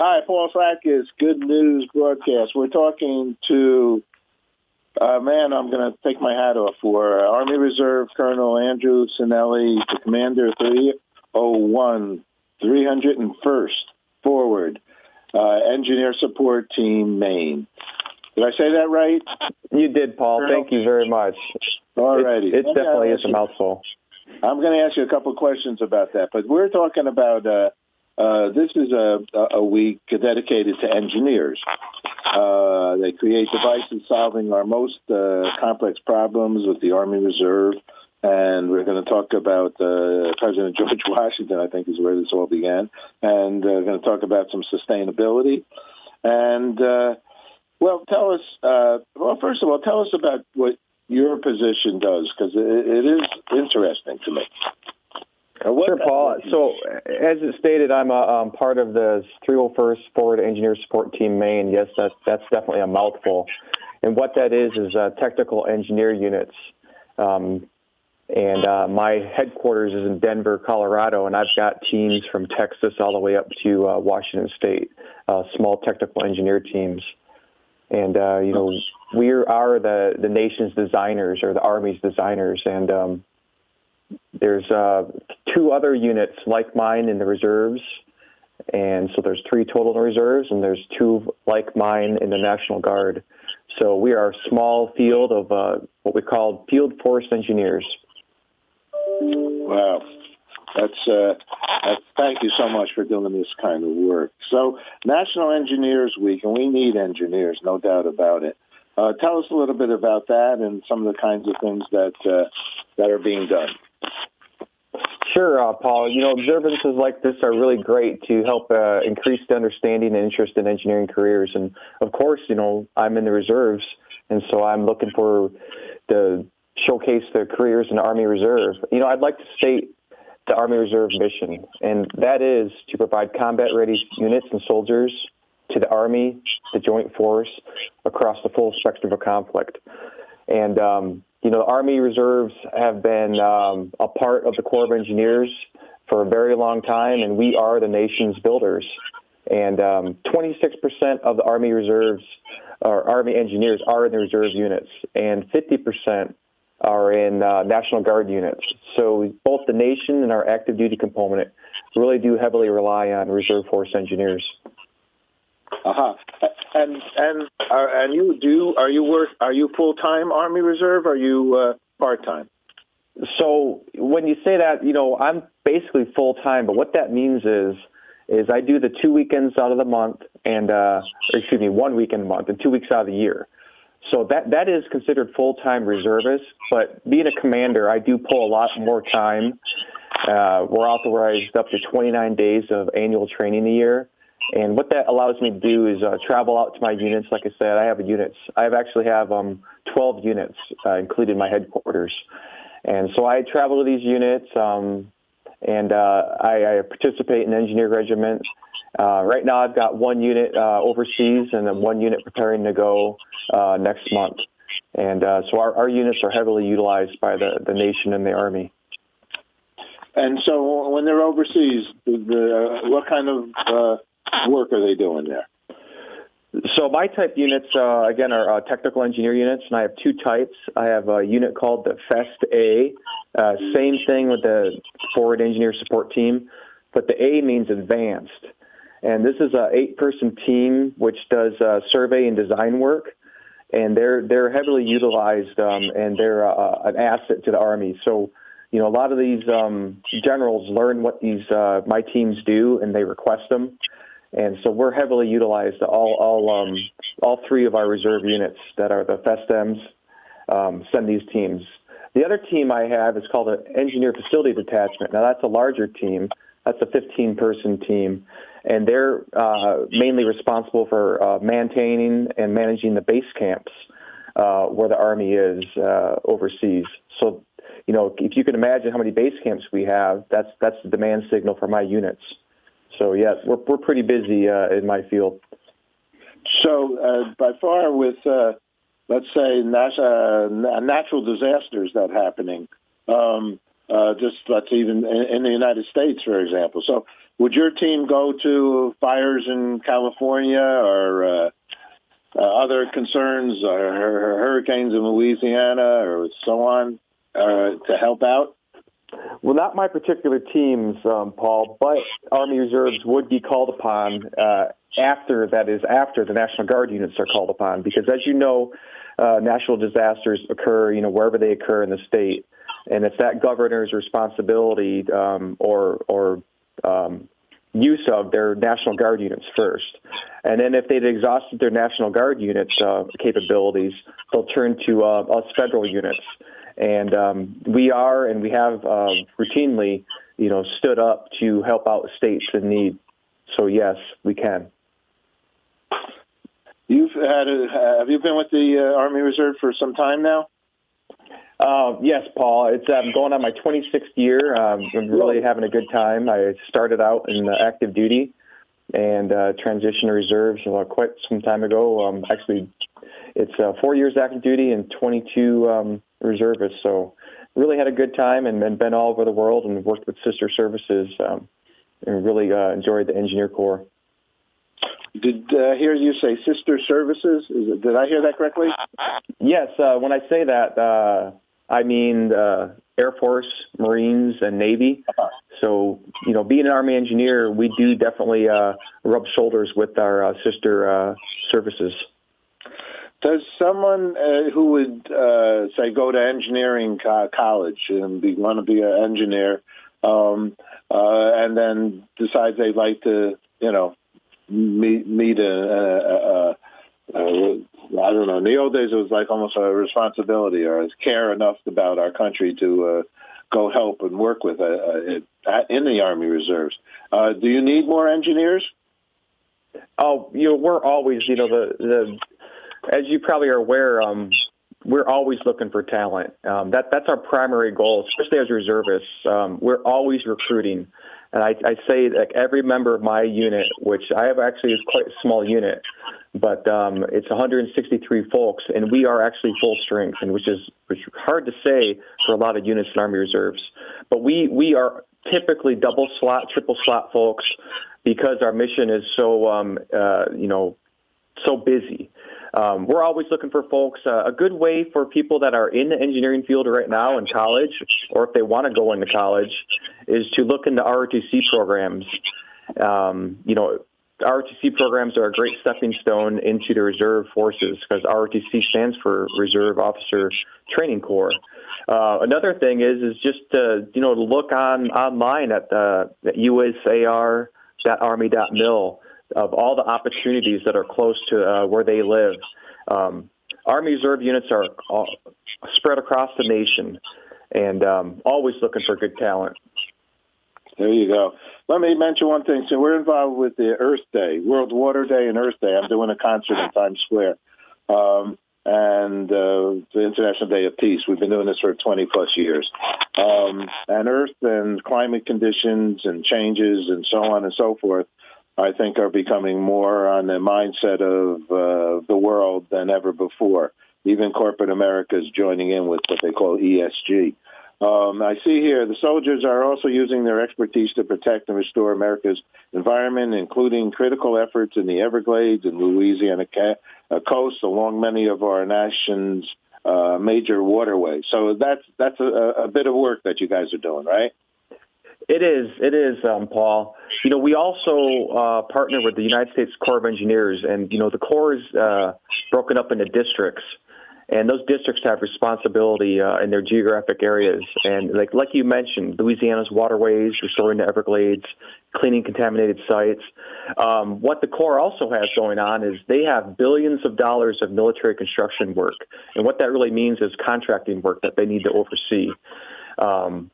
Hi, Paul Sackis, Good News Broadcast. We're talking to a man I'm going to take my hat off for, Army Reserve Colonel Andrew Sinelli, the Commander 301, 301st Forward, Engineer Support Team, Maine. Did I say that right? You did, Paul. Colonel? Thank you very much. All righty. It definitely is a mouthful. I'm going to ask you a couple of questions about that, but we're talking about this is a week dedicated to engineers. They create devices solving our most complex problems with the Army Reserve, and we're going to talk about President George Washington, I think is where this all began, and we're going to talk about some sustainability. And, well, tell us, first of all, tell us about what your position does, because it is interesting to me. Sure, Paul. So, as it stated, I'm a part of the 301st Forward Engineer Support Team, Maine. Yes, that's definitely a mouthful. And what that is technical engineer units. And my headquarters is in Denver, Colorado, and I've got teams from Texas all the way up to Washington State, small technical engineer teams. And, we are the nation's designers, or the Army's designers, and there's two other units like mine in the reserves, and so there's 3 total in the reserves, and there's 2 like mine in the National Guard. So we are a small field of what we call field force engineers. Wow. Thank you so much for doing this kind of work. So, National Engineers Week, and we need engineers, no doubt about it. Tell us a little bit about that and some of the kinds of things that are being done. Sure, Paul. Observances like this are really great to help increase the understanding and interest in engineering careers. And, of course, I'm in the reserves, and so I'm looking for to showcase the careers in the Army Reserve. I'd like to state the Army Reserve mission, and that is to provide combat-ready units and soldiers to the Army, the Joint Force, across the full spectrum of conflict. And, the Army Reserves have been a part of the Corps of Engineers for a very long time, and we are the nation's builders. And 26% of the Army Reserves, or Army engineers, are in the reserve units, and 50% are in National Guard units. So both the nation and our active duty component really do heavily rely on reserve force engineers. And are you full-time Army Reserve? Or are you part-time? So when you say that, I'm basically full-time, but what that means is I do the 2 weekends out of the month, and 1 weekend a month and 2 weeks out of the year. So that is considered full-time reservist, but being a commander, I do pull a lot more time. We're authorized up to 29 days of annual training a year. And what that allows me to do is travel out to my units. Like I said, I have units. I actually have 12 units, including my headquarters. And so I travel to these units, and I participate in engineer regiment. Right now I've got 1 unit overseas and then 1 unit preparing to go next month. And so our units are heavily utilized by the nation and the Army. And so when they're overseas, what kind of work are they doing there? So my type units, again, are technical engineer units, and I have 2 types. I have a unit called the FEST-A, same thing with the Forward Engineer Support Team, but the A means advanced. And this is a 8-person team which does survey and design work, and they're heavily utilized, and they're an asset to the Army. So, a lot of these generals learn what these my teams do, and they request them. And so we're heavily utilized. All 3 of our reserve units that are the FESTMs send these teams. The other team I have is called an Engineer Facility Detachment. Now that's a larger team. That's a 15-person team, and they're mainly responsible for maintaining and managing the base camps where the Army is overseas. So, if you can imagine how many base camps we have, that's the demand signal for my units. So, yes, we're pretty busy in my field. So, by far with, let's say, natural disasters that are happening, just let's even in the United States, for example. So would your team go to fires in California or other concerns or hurricanes in Louisiana or so on to help out? Well, not my particular teams, Paul, but Army Reserves would be called upon after the National Guard units are called upon, because as you know, natural disasters occur, wherever they occur in the state, and it's that governor's responsibility or use of their National Guard units first. And then if they've exhausted their National Guard units capabilities, they'll turn to us federal units. And we have routinely, stood up to help out states in need. So yes, we can. Have you been with the Army Reserve for some time now? Yes, Paul. It's going on my 26th year. I'm really having a good time. I started out in active duty and transitioned to reserves quite some time ago. Actually, it's 4 years active duty and 22 reservists. So really had a good time and been all over the world and worked with sister services and really enjoyed the Engineer Corps. Did I hear you say sister services? Did I hear that correctly? Yes. When I say that, I mean Air Force, Marines, and Navy. So, being an Army engineer, we do definitely rub shoulders with our sister services. Does someone who would, say, go to engineering college and want to be an engineer and then decides they'd like to, meet I don't know. In the old days, it was like almost a responsibility or care enough about our country to go help and work with in the Army Reserves. Do you need more engineers? Oh, we're always, as you probably are aware, we're always looking for talent. That's our primary goal, especially as reservists. We're always recruiting. And I say like every member of my unit, which I have actually is quite a small unit, but it's 163 folks, and we are actually full strength, and which is hard to say for a lot of units in Army Reserves. But we are typically double slot, triple slot folks because our mission is so so busy. We're always looking for folks. A good way for people that are in the engineering field right now in college, or if they want to go into college, is to look into ROTC programs. ROTC programs are a great stepping stone into the reserve forces because ROTC stands for Reserve Officer Training Corps. Another thing is just to look online at usar.army.mil of all the opportunities that are close to where they live. Army Reserve units are spread across the nation and always looking for good talent. There you go. Let me mention one thing. So we're involved with the Earth Day, World Water Day and Earth Day. I'm doing a concert in Times Square. And the International Day of Peace. We've been doing this for 20-plus years. And Earth and climate conditions and changes and so on and so forth, I think, are becoming more on the mindset of the world than ever before. Even corporate America is joining in with what they call ESG. I see here the soldiers are also using their expertise to protect and restore America's environment, including critical efforts in the Everglades and Louisiana coast along many of our nation's major waterways. So that's a bit of work that you guys are doing, right? It is, Paul. We also partner with the United States Corps of Engineers, and the Corps is broken up into districts. And those districts have responsibility in their geographic areas. And like you mentioned, Louisiana's waterways, restoring the Everglades, cleaning contaminated sites. What the Corps also has going on is they have billions of dollars of military construction work. And what that really means is contracting work that they need to oversee. And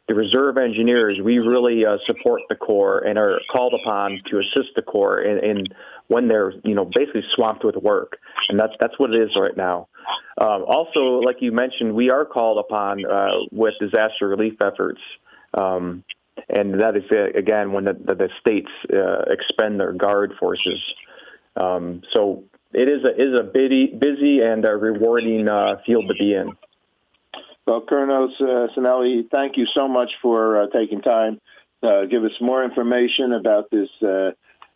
the reserve engineers, we really support the Corps and are called upon to assist the Corps in when they're, basically swamped with work. And that's what it is right now. Also, like you mentioned, we are called upon with disaster relief efforts. And that is, again, when the states expend their guard forces. So it is a busy and a rewarding field to be in. Well, Colonel Sinelli, thank you so much for taking time to give us more information about this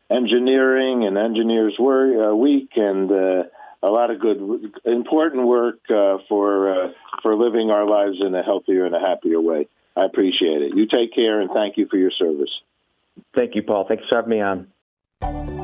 engineering and engineers week, and a lot of good, important work for living our lives in a healthier and a happier way. I appreciate it. You take care, and thank you for your service. Thank you, Paul. Thanks for having me on.